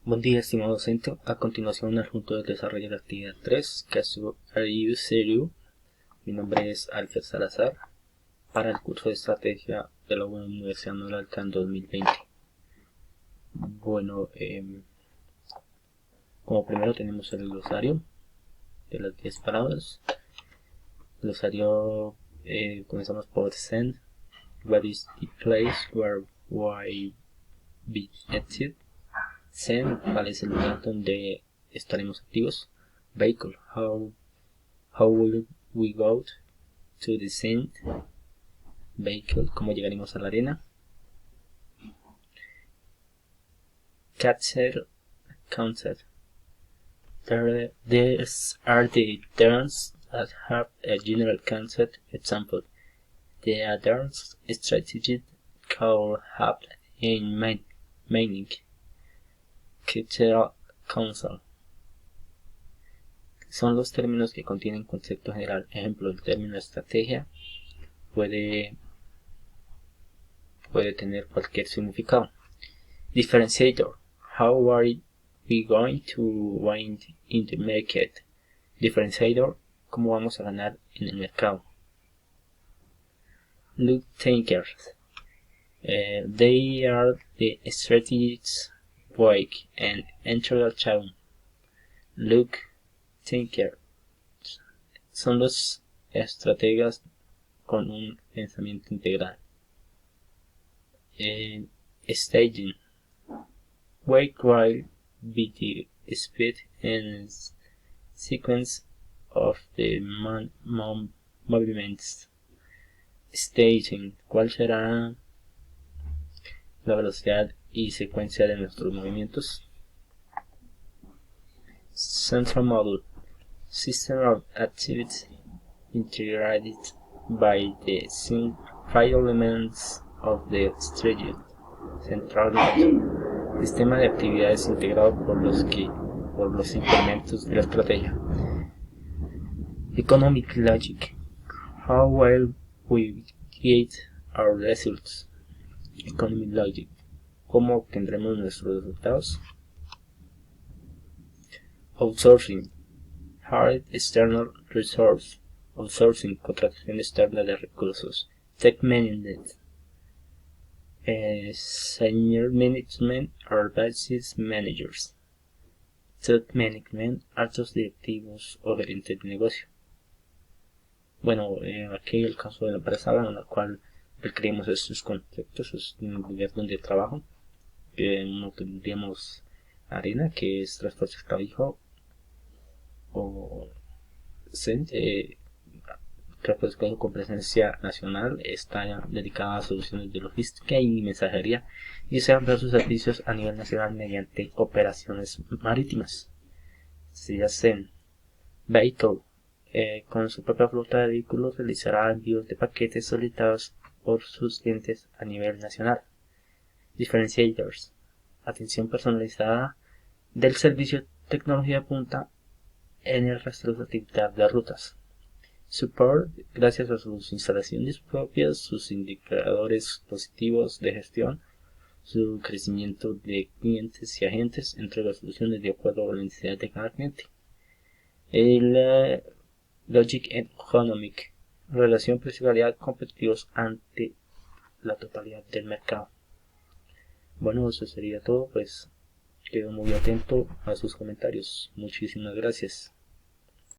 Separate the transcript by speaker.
Speaker 1: Buen día, estimado docente. A continuación, el punto de desarrollo de la actividad 3, caso Are You Serious? Mi nombre es Alfred Salazar, para el curso de estrategia de la Universidad Nacional 2020. Bueno, como primero tenemos el glosario de las 10 palabras. Glosario, comenzamos por send. What is the place where we be active? Send, ¿cuál es el lugar donde estaremos activos? Vehicle, how will we go to the sand? Vehicle, ¿cómo llegaremos a la arena? Concert. These are the terms that have a general concept. Example, the advanced strategy could have in meaning. Cultural Council. Son los términos que contienen concepto general. Ejemplo, el término estrategia puede tener cualquier significado. Differentiator. How are we going to win in the market? Differentiator. ¿Cómo vamos a ganar en el mercado? Look thinkers. They are the strategists wake and enter the town. Look thinkers. Son los estrategas con un pensamiento integral. Staging. Wake while be the speed and sequence of the movements. Staging. ¿Cuál será la velocidad y secuencia de nuestros movimientos? Central model. System of activities integrated by the five elements of the strategy. Central model. Sistema de actividades integrado por los implementos de la estrategia. Economic logic. How well we get our results. Economic logic. ¿Cómo obtendremos nuestros resultados? Outsourcing. Hard external resource. Outsourcing, contratación externa de recursos. Tech management. Senior management or basis managers. Top management, altos directivos o gerentes de negocio. Bueno, aquí el caso de la empresa en la cual requerimos estos conceptos es un lugar donde trabajo. No tendríamos arena, que es transporte esclavijo, o transporte con presencia nacional, está dedicada a soluciones de logística y mensajería y se amplía sus servicios a nivel nacional mediante operaciones marítimas. Sería SEN. Vehicle, con su propia flota de vehículos realizará envíos de paquetes solicitados por sus clientes a nivel nacional. Differentiators, atención personalizada del servicio tecnología punta en el resto de las actividades de rutas. Support, gracias a sus instalaciones propias, sus indicadores positivos de gestión, su crecimiento de clientes y agentes, entrega soluciones de acuerdo a la necesidad de cada cliente. El Logic Economic, relación precio-calidad competitivos ante la totalidad del mercado. Bueno, eso sería todo, pues quedo muy atento a sus comentarios. Muchísimas gracias.